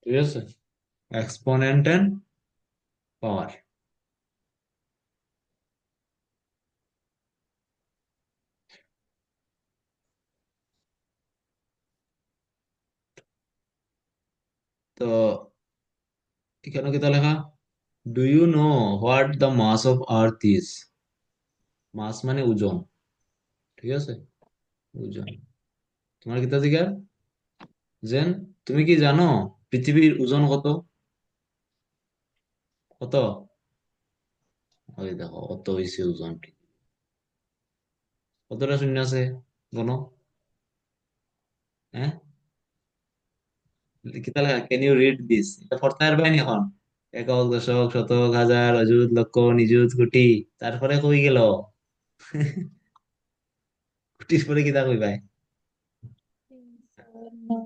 ঠিক আছে, exponent and পাওয়ার। তো এখানে কি তা লেখা, do you know what the mass of Earth is? Mass মানে ওজন, ঠিক আছে, ওজন। তোমার কি তা জিজ্ঞার জেন, তুমি কি জানো পৃথিবীর ওজন কত? কত? ওই দেখো কত হয়েছে ওজন। কতটা শূন্য আছে গণ? হ্যাঁ, কিতা লেখা, ক্যান ইউ রিড দিস? এটা পড়তে পারবে না এখন? একক, দশক, শতক, হাজার, অযুত, লক্ষ, নিযুত, কোটি। তারপরে কই গেল? কোটির পরে কিতা কই ভাই? 3, 4, 9,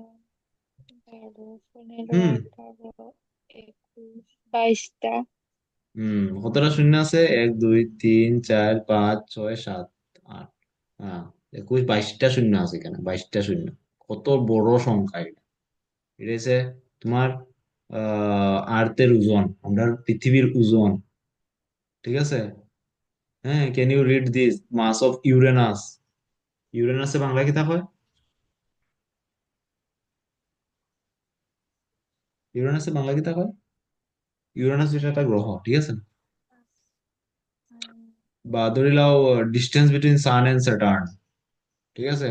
12, 15, হুম 18, 21, 22টা। কতটা শূন্য আছে? 1, 2, 3, 4, 5, 6, 7, 8, হ্যাঁ, 21, 22টা শূন্য আছে এখানে, 22টা শূন্য। কত বড় সংখ্যা এটা! এটা হচ্ছে তোমার আর্থের ওজন, আমরা পৃথিবীর ওজন, ঠিক আছে। হ্যাঁ, can you read this mass of Uranus? ইউরেনাসে বাংলা কি তা হয়? ইউরেনাসে বাংলা কি তা হয়? ইউরেনাস এটা একটা গ্রহ, ঠিক আছে। বা ধরে নাও distance between sun and Saturn, ঠিক আছে।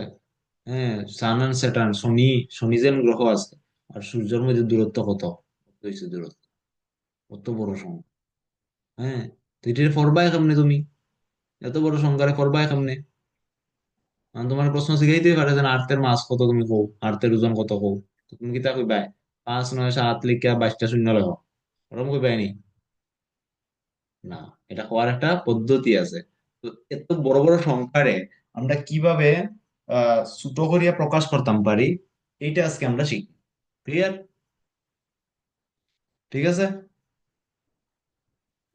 হ্যাঁ, সান এন্ড স্যাটার্ন, শনি, শনি যেন গ্রহ আছে, আর সূর্যের মধ্যে দূরত্ব কত? কত হয়েছে দূরত্ব? কত বড় সংখ্যা! হ্যাঁ, তো এটা পড়বাই কেমনে তুমি? এত বড় সংখ্যারে পড়বাই কেমনে? আমি তোমার প্রশ্ন শিখাইতেই পারে যে আর্থের মাস কত, তুমি কও আর্থের ওজন কত কও। তো তুমি কি তা কইবাই 5, 9, 7 লিখা 22টা শূন্য লেখো? ওরকম কইবাই নি? না, এটা হওয়ার একটা পদ্ধতি আছে। তো এত বড় বড় সংখ্যারে আমরা কিভাবে ছোট করিয়া প্রকাশ করতাম পারি, এইটা আজকে আমরা শিখি। ক্লিয়ার? ঠিক আছে।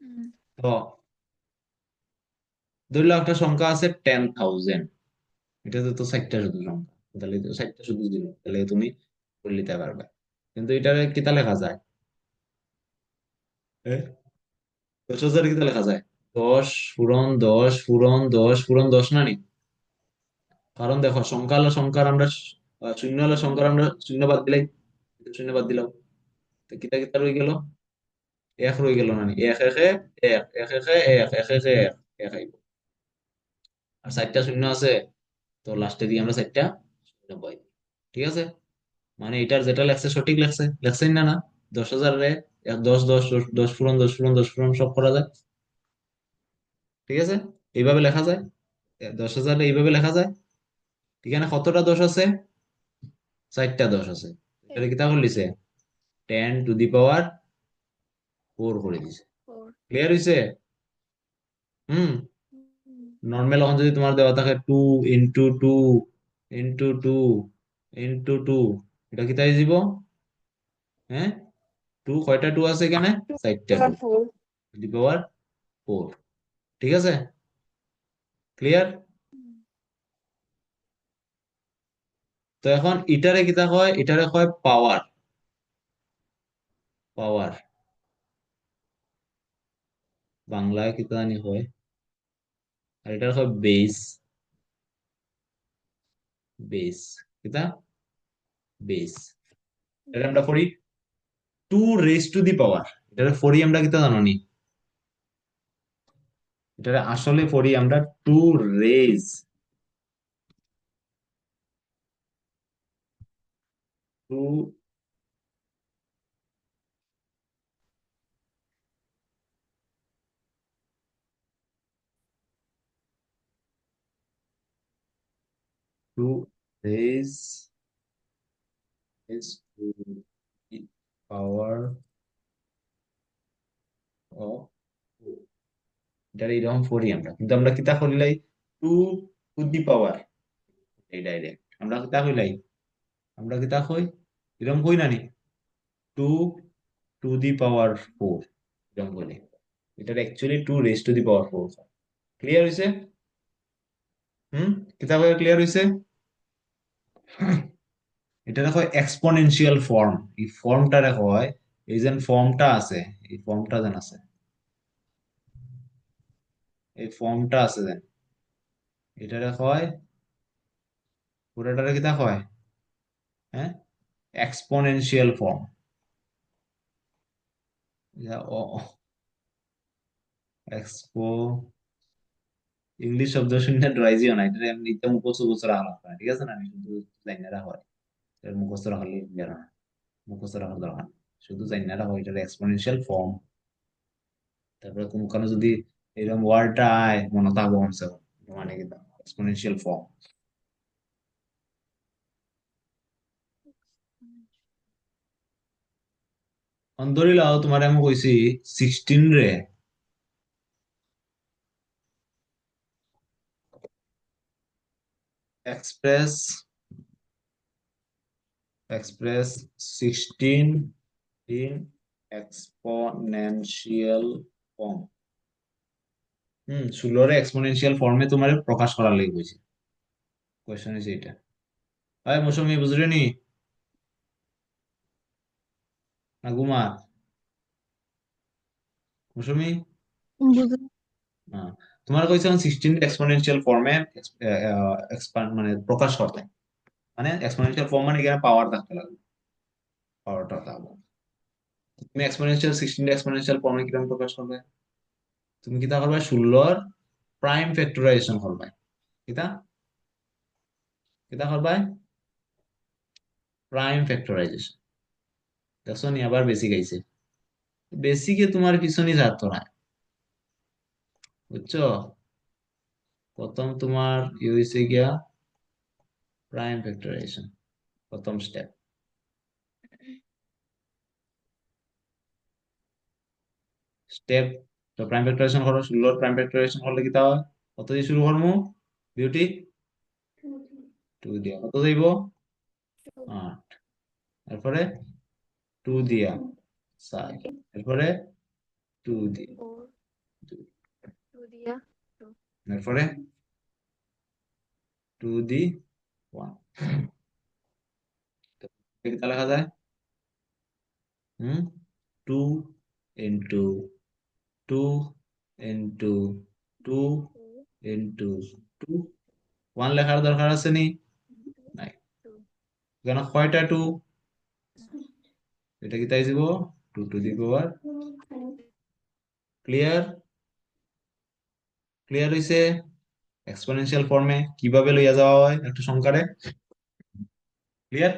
হুম। তো ধরলাম একটা সংখ্যা আছে 10,000, এটা তো 60টা শুধু সংখ্যা, তাহলে তো 60টা শুধু দিল, তাহলে তুমি করে নিতে পারবে। কিন্তু এটা কিতা লেখা যায়? হ্যাঁ, 10,000 কিতা লেখা যায়? 10 পূরণ 10 পূরণ 10 পূরণ 10 না নি? কারণ দেখো, সংখ্যা হলো সংখ্যার আমরা শূন্য হলো সংখ্যার আমরা শূন্য বাদ দিলাই, শূন্য বাদ দিলাম, তো কিতা কিতা রয়ে গেল? এক রয়ে গেল না নি? এক একে এক, এক একে এক, এক একে এক, এক আইব। আর 4টা শূন্য আছে, তো লাস্টে দিয়ে আমরা 4টা শূন্য পাই। ঠিক আছে, মানে এটার যেটা লেখছে সঠিক লেখছে, লেখছেন না? না, 10,000 রে 10 10 10 10 পূরণ 10 পূরণ 10 পূরণ সব করা যায়, ঠিক আছে। এইভাবে লেখা যায়, 10,000 এইভাবে লেখা যায়। এখানে কতটা দশ আছে? 4টা দশ আছে। এটা কিতা করে লিছে? 10⁴ করে দিছে। 4। ক্লিয়ার হইছে? হুম। নর্মাল এখন যদি তোমার দেওয়া থাকে 2 × 2 × 2 × 2, এটা কিতা দিব? হ্যাঁ, টু, কয়টা টু আছে এখানে? 4টা টু, 4। Two the power 4। ঠিক আছে, ক্লিয়ার? তো এখন ইটারে কিতা হয়, এটারে হয় পাওয়ার, পাওয়ার বাংলায় কিতা জানি হয়, আর এটার হয় বেস, বেস, কিতা? বেস। এটা আমরা করি 2 রেজ টু দি পাওয়ার, এটারে ফরি আমরা কিতা জানো নি? এটারে আসলে ফরি আমরা raise to to raise is to the power of 2। এটার এইরকম করি আমরা, কিন্তু আমরা কিতা করিলাই? টু টু দি পাওয়ার, এই ডাইরেক্ট আমরা কিতা কইলাই? আমরা কিতা কই? এরকম কই না নি? 2 টু দি পাওয়ার 4, এরকম কইলে এটার actually 2 raise to the power 4। Clear হইছে? হুম, কিতা কই ক্লিয়ার হইছে? এটা হয় এক্সপোনেনশিয়াল ফর্ম। এই ফর্মটা হয়, এই যে ফর্মটা আছে, এই ফর্মটা যেন আছে, এই ফর্মটা আছে যেন, এটারে হয়, পুরোটারে কিতা হয়, হ্যাঁ, এক্সপোনেনশিয়াল ফর্ম। এক্সপো, ইংলিশ শব্দ শুনে ডরাইজিও না, এটা এমনিতে মুখস্থ মুখস্থ রাখা লাগবে না, ঠিক আছে না, আমি শুধু জানি রাখা হয়, এর মুখস্থ রাখালে বের হয় না, মুখস্থ রাখার দরকার নেই। শুধু জানি রাখা হয়, এটা এক্সপোনেনশিয়াল ফর্ম। তারপরে কোন কারণে যদি এরকম ওয়ার্ডটা আয় মনে থাকবো কমসে কম, মানে কি এক্সপোনেনশিয়াল ফর্ম। ধরি লাও তোমার আমি কইছি 16 রে express, express 16 in exponential form. 16 exponential ফর্মে তোমার প্রকাশ করার লাগে কইছি। কোয়েশ্চেন হচ্ছে এটা। হয় মৌসুমি বুঝলি নি, না ঘুমা মৌসুমি? বুঝলাম। না, তোমার কইছে 16 এক্সপোনেনশিয়াল ফর্মে এক্সপান্ড মানে প্রকাশ করতে, মানে এক্সপোনেনশিয়াল ফর্ম মানে এখানে পাওয়ার থাকতে লাগবে, পাওয়ারটা থাকবে। তুমি এক্সপোনেনশিয়াল 16 এক্সপোনেনশিয়াল ফর্মে কিরকম প্রকাশ করবে? তুমি কিতা করবে, 16 প্রাইম ফ্যাক্টরাইজেশন করবে। কিতা কিতা করবে? Prime factorisation. দেখছো নি আবার বেসিক আইছে, বেসিকে তোমার পিছনই ছাড়তো না, বুঝছো? প্রথম তোমার হইছে গিয়া প্রাইম ফ্যাক্টরাইজেশন, প্রথম স্টেপ। স্টেপ তো প্রাইম ফ্যাক্টরাইজেশন করো, 16 প্রাইম ফ্যাক্টরাইজেশন করলে কি তা হয়? কত দিয়ে শুরু করবো? বিউটি 2 দিয়া কত যাইব? 8। এরপরে 2 দিয়া 4, এরপরে 2 দিয়া ফোর 2, টু দিয়া টু এরপরে 2 দি 1। তা লেখা যায়, হুম, 2 ইন্টু 2 ইন্টু 2 টু ইন্টু 2। 1 লেখার দরকার আছে নি? টু নাই। টু কেন কয়টা 2? এটা কি তাই দিব, 2 to the power. Clear? Clear হইছে? এক্সপোনেনশিয়াল ফর্মে কিভাবে লইয়া যাওয়া হয় একটা সংখ্যারে। ক্লিয়ার?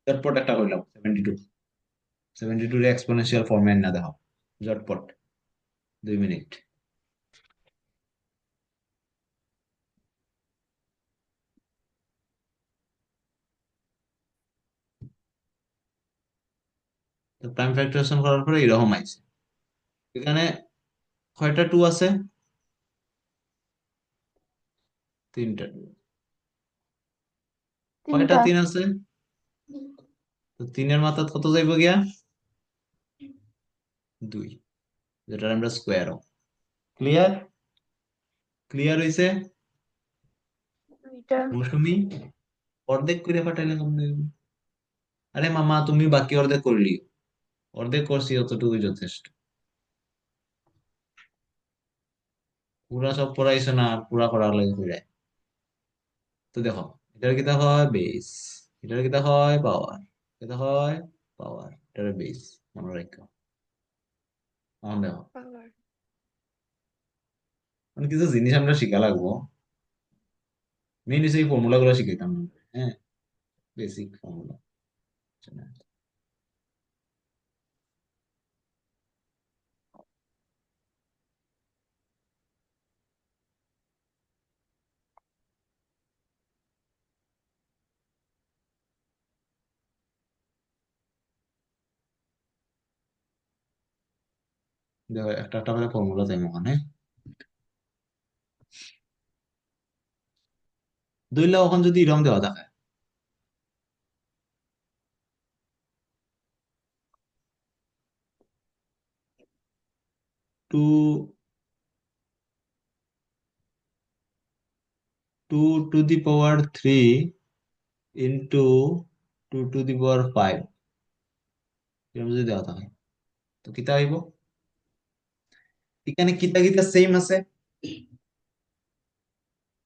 ঝটপট একটা কইলাম 72, 72 রে এক্সপোনেনশিয়াল ফর্মে না দেখো, ঝটপট 2 মিনিট। তো প্রাইম ফ্যাক্টরাইজেশন করার পরে এরকম আইছে। এখানে কয়টা 2 আছে? 3টা 2। কয়টা তিনটা 3 আছে? তো 3-এর মাথা কত যাইব গিয়া? 2, যেটা আমরা স্কোয়ার। ক্লিয়ার? ক্লিয়ার হইছে? দুইটা মৌসুমি অর্ধেক করে পাঠাইলে কেমন হইব? আরে মামা তুমি বাকি অর্ধেক করলি, অর্ধেক করছি অতটুকুই যথেষ্ট। পুরা সব পড়াইছো না, পুরা করার লাগে কইরা। তো দেখো, এটার কিতা হয় বেস, এটার কিতা হয় পাওয়ার, কিতা হয় পাওয়ার, এটার বেস, মনে রাখো। এখন দেখো, পাওয়ার মানে কিছু জিনিস আমরা শিখা লাগবো। মেইন হচ্ছে এই ফর্মুলা গুলো শিখাইতাম না, হ্যাঁ, বেসিক ফর্মুলা। দেখো একটা একটা করে ফর্মুলা চাই ওখানে। ধরলে ওখানে যদি এরকম দেওয়া থাকে, 2 to the power 3 into 2 to the power 5 এরকম যদি দেওয়া থাকে তো কিতা হইব? এখানে কিতা কিতা সেম আছে,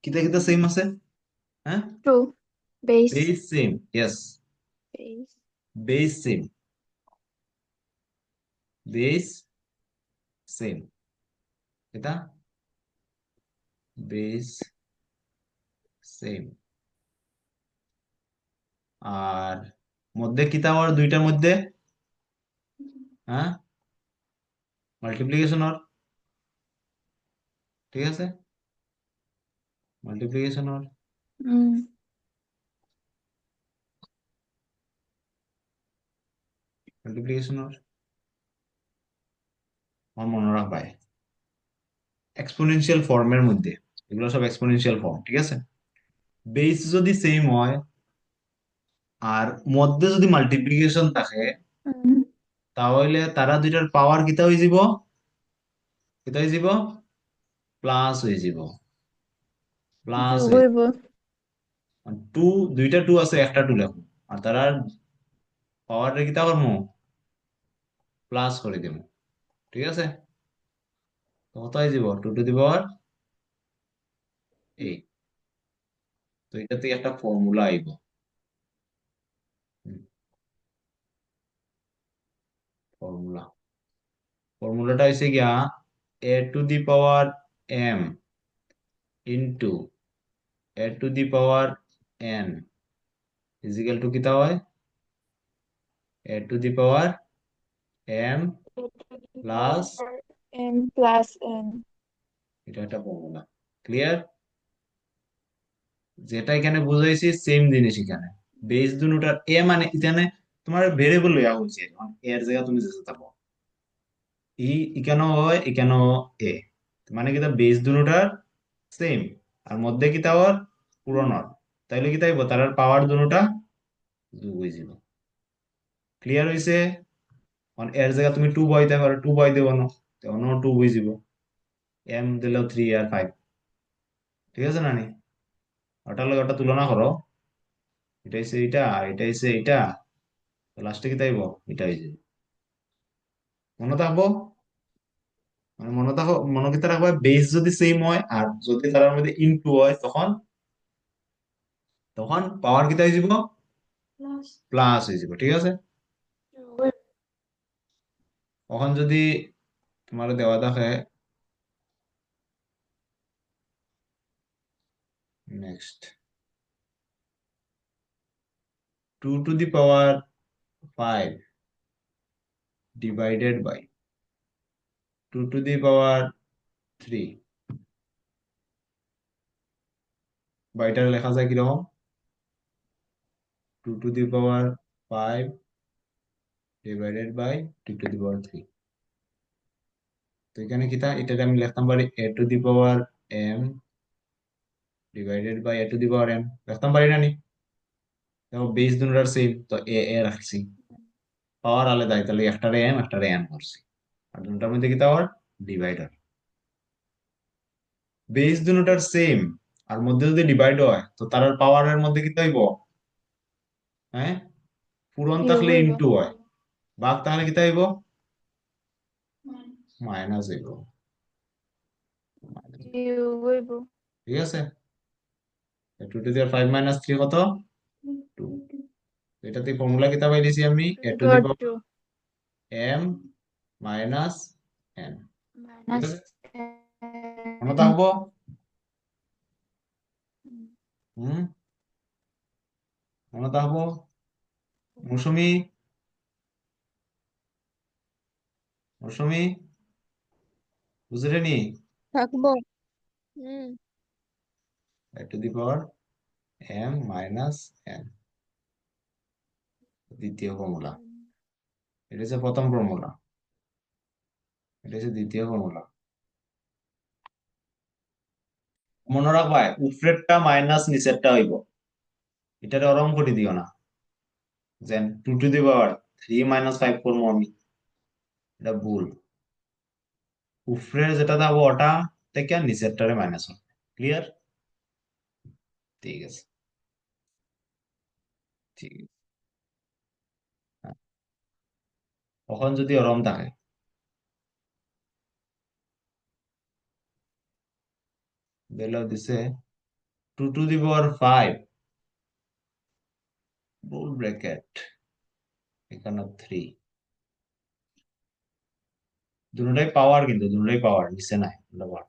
কিতা কিতা সেম আছে? হ্যাঁ, True. Base. Base same, yes, Base. Base same, base same, এটা বেস সেম। আর মধ্যে কিতা হওয়ার দুইটার মধ্যে, হ্যাঁ, মাল্টিপ্লিকেশন হওয়ার, ঠিক আছে, মাল্টিপ্লিকেশন হওয়ার, Mm. মাল্টিপ্লিকেশন হওয়ার, আমার মনে রাখবাই এক্সপোনেনশিয়াল ফর্মের মধ্যে, এগুলো সব এক্সপোনেনশিয়াল ফর্ম, ঠিক আছে। বেস যদি সেম হয় আর মধ্যে যদি মাল্টিপ্লিকেশন থাকে, Mm. তাহলে তারা দুইটার পাওয়ার কিতা হয়ে যাব, কিতা হয়ে যাব, প্লাস হয়ে যাব, প্লাস হয়ে যাব। Doable. টু, দুইটা টু আছে, একটা টু লেখো, আর তারা পাওয়ারটা কিতা করবো, প্লাস করে দেবো, ঠিক আছে। তো কত হয়ে যাব, 2 টু দি পাওয়ার 8। তো এটা থেকে একটা ফর্মুলা আইব, ফর্মুলা, ফর্মুলাটা হচ্ছে গিয়া a to the power m into a to the power n is equal to কিতা হয়, a to the power m plus, M plus N. এটা একটা ফর্মুলা, ক্লিয়ার? যেটা এখানে বুঝাইছি সেম জিনিস এখানে, বেস দুটার এ মানে এখানে তোমার ভেরিয়েবল লইয়া হচ্ছে, এর জায়গা তুমি যেতে থাকো, ই এখানেও হয় এখানেও এ, মানে কি বেস দুটার সেম, আর মধ্যে কি তাওয়ার পুরনোর, তাইলে কি তাইব তার পাওয়ার দুটা যোগ হয়ে যাব, ক্লিয়ার হইছে? এর জায়গা তুমি টু বইতে পারো, টু বই দেবো না, তখন টু হয়ে যাব, এম দিলেও 3 আর 5, ঠিক আছে না নি? ওটার লগে ওটা তুলনা করো, এটা হচ্ছে এটা আর এটা হচ্ছে এটা, লাস্টে কি তাইব, এটা হয়ে যাবে, মনে থাকবো, মানে মনে থাকো, মনে কিতা রাখবা, বেস যদি সেম হয় আর যদি তার মধ্যে ইনটু হয়, তখন তখন পাওয়ার কিতা হয়ে যাব, Plus. প্লাস হয়ে যাব, ঠিক আছে। Doable. তখন যদি তোমার দেওয়া থাকে, next 2 to the power 5 divided by 2 to the power 3, বা এটা লেখা যায় কিরকম, 2 to the power 5 divided by 2 to the power 3। তো এখানে কিতা, এটাকে আমি লিখতাম পারি a to the power m divided by a to the power m, লিখতাম পারি না নি? দেখো বেস দুটার সেম, তো এ এ রাখছি, পাওয়ার আলাদা, তাহলে একটারে এম একটারে এন করছি, আর দুটার মধ্যে কিতা হওয়ার, ডিভাইডার। বেস দুটার সেম আর মধ্যে যদি ডিভাইড হয়, তো তার পাওয়ারের মধ্যে কিতা হইব, হ্যাঁ, পূরণ থাকলে Doable. ইনটু হয়, ভাগ তাহলে কিতা হইব, মাইনাস হইব, Doable. ঠিক আছে। 2 টু দি পাওয়ার 5 মাইনাস 3 কত, 2। এটাতে ফর্মুলা কিতা পাইছি আমি, To a the to the power power 2. M minus n, ঠিক আছে, Minus মনে N. থাকবো? হুম, মনে থাকবো? মৌসুমি, মৌসুমি, বুঝলে নি? থাকবো। হুম। A to the power m minus n, দ্বিতীয় ফর্মুলা, এটা হচ্ছে প্রথম ফর্মুলা, এটা হচ্ছে দ্বিতীয় ফর্মুলা। মনে রাখবা উপরেরটা মাইনাস নিচেরটা হইব, এটারে ওরম করে দিও না, যেন 2 টু দি পাওয়ার 3 মাইনাস 5 করবো আমি, এটা ভুল, উপরের যেটা থাকবো ওটা থেকে আর নিচেরটারে মাইনাস হবে। ক্লিয়ার? ঠিক আছে, ঠিক আছে। হ্যাঁ, তখন যদি ওরম থাকে, দিলেও দিছে 2 to the power 5 full bracket এখানে 3, দুটোটাই পাওয়ার, কিন্তু দুটোটাই পাওয়ার, নিচে নাই পাওয়ার।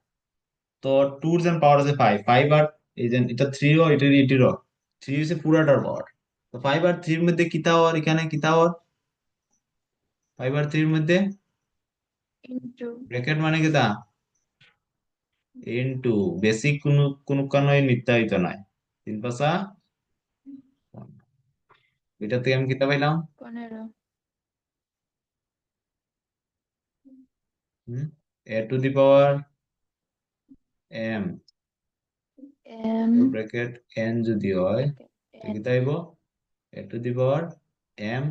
তো টুর যেন পাওয়ার আছে 5 আর এই যে এটা 3ও এটিরও 3 হচ্ছে পুরাটার পাওয়ার। তো 5 আর 3 মধ্যে কি পাওয়ার, এখানে কি পাওয়ার? 5 আর 3 মধ্যে into ব্র্যাকেট মানে কি তা ইনটু বেসিক কোনো কোনো কারণে নির্ধারিত নয়। 3 5 এটা থেকে আমি কিতা পাইলাম? 15 a to the power m m bracket n যদি হয় bracket তো n কিতা হইব? a to the power m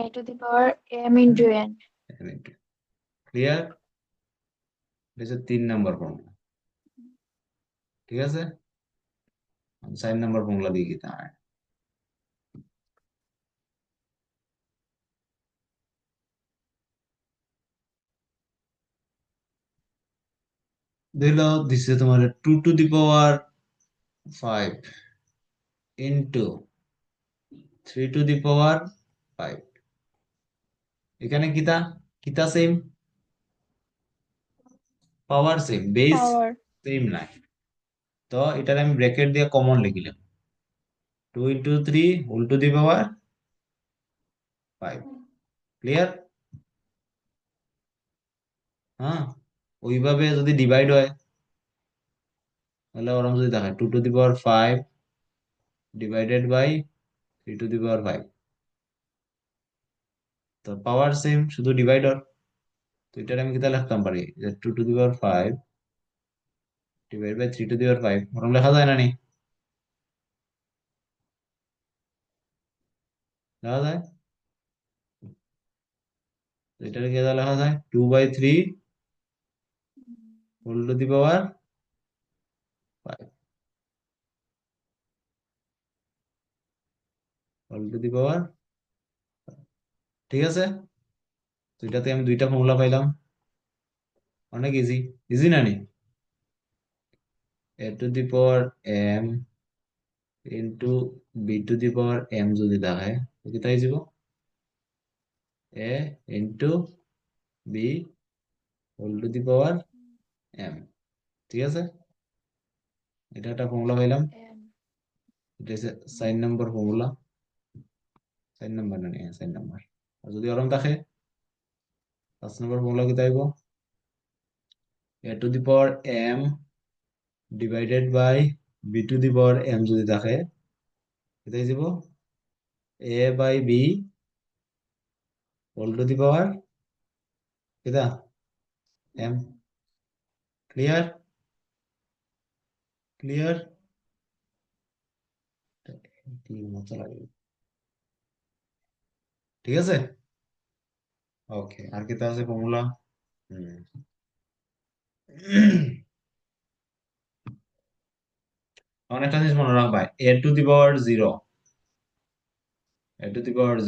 a to the power m into n. Clear? এটা হচ্ছে 3 নম্বর ফর্মুলা। ঠিক আছে, 4 নম্বর ফর্মুলা দিয়ে কিতা হয়? দিল দিছে তোমার 2 to the power 5 into 3 to the power 5। এখানে কিতা কিতা same, power same, base Power same নাই। তো এটার আমি ব্র্যাকেট দিয়ে কমন লিখিলাম, 2 into 3 whole to the power 5। Clear? হ্যাঁ, ওইভাবে যদি ডিভাইড হয় তাহলে ওরকম যদি দেখায় 2 to the power 5 divided by 3 to the power 5, তো পাওয়ার সেম, শুধু ডিভাইডর। তো এটার আমি কিতা লিখতাম পারি যে 2 to the power 5 divide by 3 to the power 5, ওরকম লেখা যায় না নি? লেখা যায়। তো এটার কি লেখা যায় 2/3 whole to the power 5 whole to the power। ঠিক আছে, তো এটাতে আমি দুইটা ফর্মুলা পাইলাম, অনেক ইজি। ইজি না নি? a to the power m into b to the power m যদি দেখায় তো কি তাই যাব? a into b whole to the power m। ঠিক আছে, এটা একটা ফর্মুলা পাইলাম। m এটা হচ্ছে 4 নম্বর ফর্মুলা। 4 নম্বর না, 4 নম্বর। আর যদি ওরম থাকে 5 নম্বর ফর্মুলা কি তাইব? a to the power m divided by b to the power m যদি থাকে কি তাই যাব? a/b whole to the power কিতা m। ক্লিয়ার? ক্লিয়ার? মতো লাগে। ঠিক আছে, ওকে। আর কিতা আছে ফর্মুলা? এখন একটা জিনিস মনে রাখবা, a to the power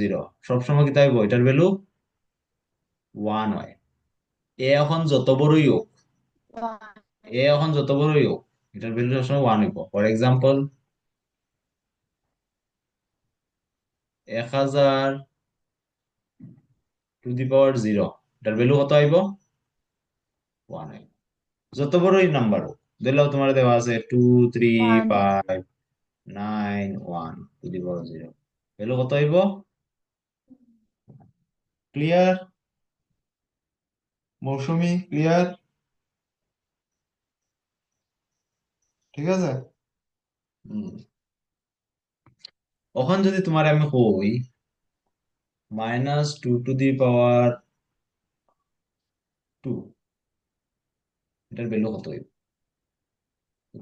0 সবসময় কি তাইব? এটার ভ্যালু 1 হয়। এ এখন যত বড়ই হোক, 1 এটার ভ্যালু সবসময় 1 হইব। For example 1000 to the power 0, এটার ভ্যালু কত আইব? 1 হইব। যত বড়ই নাম্বার হোক, দিলেও তোমার দেওয়া আছে 2 3 5 9 1 ভ্যালু কত হইব? ক্লিয়ার? মৌসুমী ক্লিয়ার? ঠিক আছে। হুম। এখন যদি তোমার আমি কই -2 to the power 2, এটার ভ্যালু কত হইব?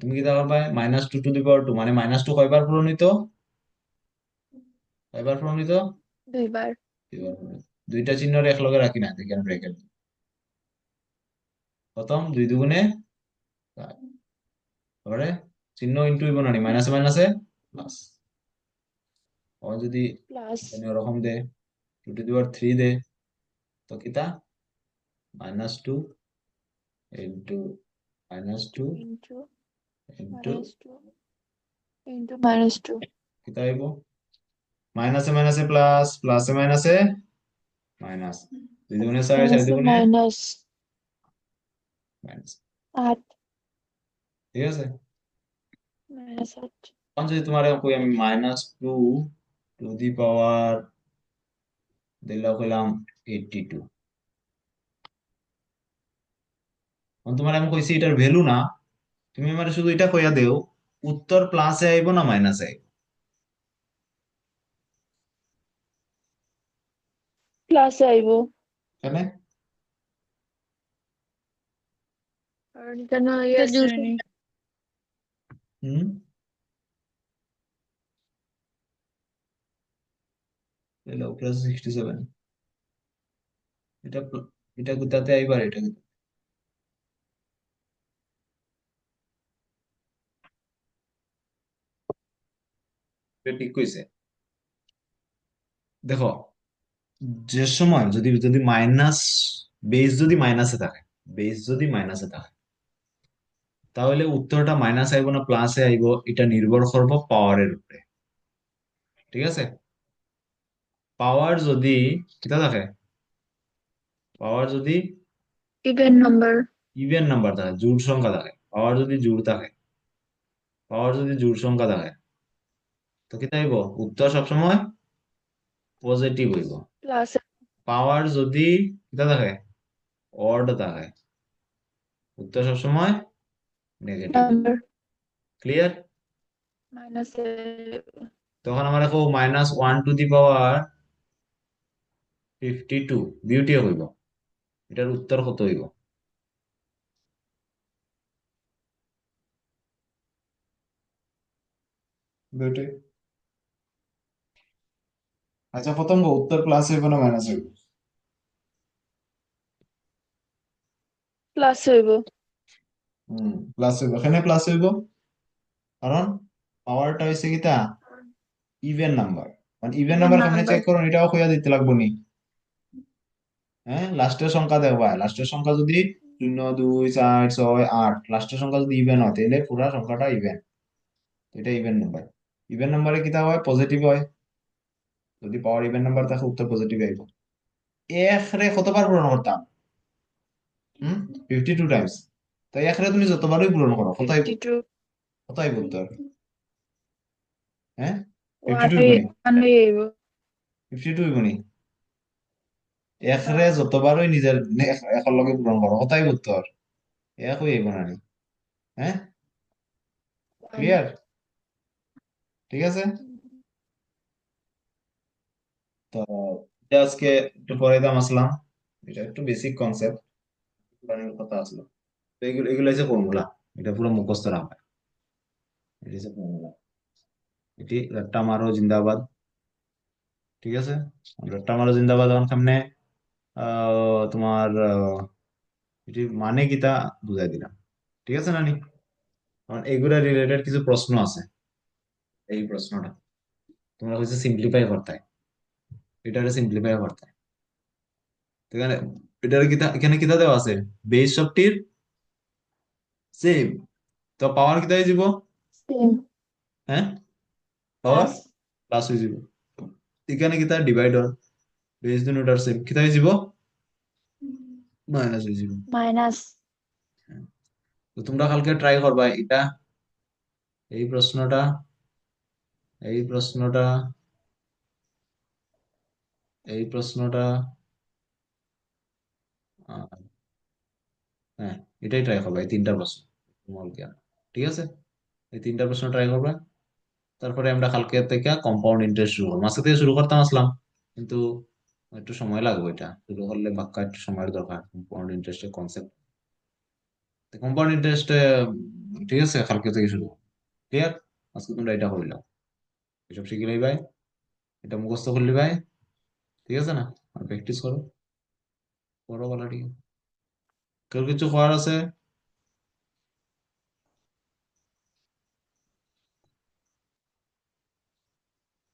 তুমি কি দেখো পাই -2 to the power 2 মানে -2 কয়বার পূরণ হইতো? কয়বার পূরণ হইতো? 2 বার। 2 বার পূরণ হইতো। দুইটা চিহ্ন একলগে রাখি না, দেখেন ব্র্যাকেট। প্রথম 2 দুগুণে 4, তারপরে চিহ্ন ইন্টু হইব না, মাইনাসে মাইনাসে প্লাস। ও যদি প্লাস ওরকম দে 2 টু দি পাওয়ার 3 দে, তো কিতা -2 ইন্টু -2 ইন্টু ইন্টু -2 ইন্টু -2 কিতা হইব মাইনাসে মাইনাসে প্লাস, প্লাসে মাইনাসে মাইনাস, 2 দুগুণে 4, 4 দুগুণে মাইনাস মাইনাস। 8 ঠিক আছে, -8 এখন যদি তোমার কই আমি -2 টু দি পাওয়ার দিলাম কইলাম 82, এখন তোমার আমি কইছি এটার ভ্যালু না, তুমি আমার শুধু এটা কইয়া দেও উত্তর প্লাসে আইব না মাইনাসে আইব। প্লাসে আইব, কেন? কারণ এখানে এটা আছে জোর নি। হুম, +67, এটা এটা কোথাতে আইবার, এটা এটা ঠিক কইছে। দেখো, যে সময় যদি যদি মাইনাস, বেস যদি মাইনাসে থাকে, বেস যদি মাইনাসে থাকে, তাহলে উত্তরটা মাইনাস আইব না প্লাসে আইব, এটা নির্ভর করবো পাওয়ারের উপরে। ঠিক আছে, পাওয়ার যদি কিতা থাকে, পাওয়ার যদি ইভেন নাম্বার, ইভেন নাম্বার থাকে, জোড় সংখ্যা থাকে, পাওয়ার যদি জোড় থাকে, পাওয়ার যদি জোড় সংখ্যা থাকে, তো কিতা হইব, উত্তর সবসময় পজিটিভ হইব। প্লাসে পাওয়ার যদি কিতা থাকে, অড থাকে, উত্তর সবসময় নেগেটিভ হইব। Number clear? মাইনাসে তখন আমরা দেখো -1 টু দি পাওয়ার 52 বিউটি হইব, এটার উত্তর কত হইব? বিউটি। আচ্ছা, প্রথম উত্তর প্লাস হইব না মাইনাস হইব? প্লাস হইব, প্লাস হইব, এখানে প্লাস হইব, কারণ পাওয়ারটা হইছে কিতা, ইভেন নাম্বার। মানে ইভেন ইভেন নাম্বার কেমনে নাম্বার চেক করুন, এটাও কইয়া দিতে লাগবো নি? হ্যাঁ, লাস্টের সংখ্যা দেখবা, লাস্টের সংখ্যা যদি 0, 2, 4, 6, 8, লাস্টের সংখ্যা যদি ইভেন হয় তাহলে পুরা সংখ্যাটা ইভেন, এটা ইভেন নাম্বার। ইভেন নাম্বারে কিতা হয়, পজিটিভ হয়, যদি পাওয়ার ইভেন নাম্বার থাকে উত্তর পজিটিভ আইব। এক রে কতবার পূরণ করতাম? 52 টাইমস। তাই এক রে তুমি যতবারই পূরণ করো কত আইব, 52 কত আইব উত্তর? হ্যাঁ, 52 ওয়ান হইব নি? হইব, 52 হইব নি? এক রে যতবারই নিজের একের লগে পূরণ করো কত আইব উত্তর? এক হইব না নি? হ্যাঁ, ওয়ান ক্লিয়ার? ঠিক আছে, তো এটা আজকে একটু পরে দাম আসলাম, এটা একটু বেসিক কনসেপ্ট, কথা আসলো। তো এগুলো এগুলো হচ্ছে ফর্মুলা, এটা পুরো মুখস্থ রাখবে, এটা হচ্ছে ফর্মুলা। এটি রট্টা মারো জিন্দাবাদ। ঠিক আছে, রট্টা মারো জিন্দাবাদ, আমার সামনে তোমার এটি মানে কিতা বুঝাই দিলাম। ঠিক আছে নানি? কারণ এগুলা রিলেটেড কিছু প্রশ্ন আছে, এই প্রশ্নটা তোমরা হচ্ছে সিম্পলিফাই করতে হয়, এটারে সিম্পলিফাই করতে হয়। তো এখানে এটার কিতা, এখানে কিতা দেওয়া আছে, বেস সবটির সেম, তো পাওয়ার কিতা হয়ে যাব, সেম হ্যাঁ পাওয়ার প্লাস প্লাস হয়ে যাব। এখানে কিতা ডিভাইডর, বেস দুটোটার সেম, কিতা হয়ে যাব, মাইনাস হয়ে যাব। মাইনাস হ্যাঁ। তো তোমরা কালকে ট্রাই করবা এটা, এই প্রশ্নটা, এই প্রশ্নটা, এই প্রশ্নটা, আহ, হ্যাঁ, এটাই ট্রাই করবা, এই 3টা প্রশ্ন মূল জ্ঞান। ঠিক আছে, এই 3টা প্রশ্ন ট্রাই করবা, তারপরে আমরা কালকে থেকে কম্পাউন্ড ইন্টারেস্ট শুরু করবো। আজকে থেকে শুরু করতাম আসলাম, কিন্তু একটু সময় লাগবে, এটা শুরু করলে বাক্কা একটু সময়ের দরকার, কম্পাউন্ড ইন্টারেস্টের কনসেপ্ট। কম্পাউন্ড ইন্টারেস্ট, ঠিক আছে, কালকে থেকে শুরু। ক্লিয়ার? আজকে তোমরা এটা করলাম, এসব শিখিলেই ভাই, এটা মুখস্থ করলি ভাই। ঠিক আছে না? আর প্র্যাকটিস করো, করো বলা, ঠিক আছে। তোর কিছু করার আছে?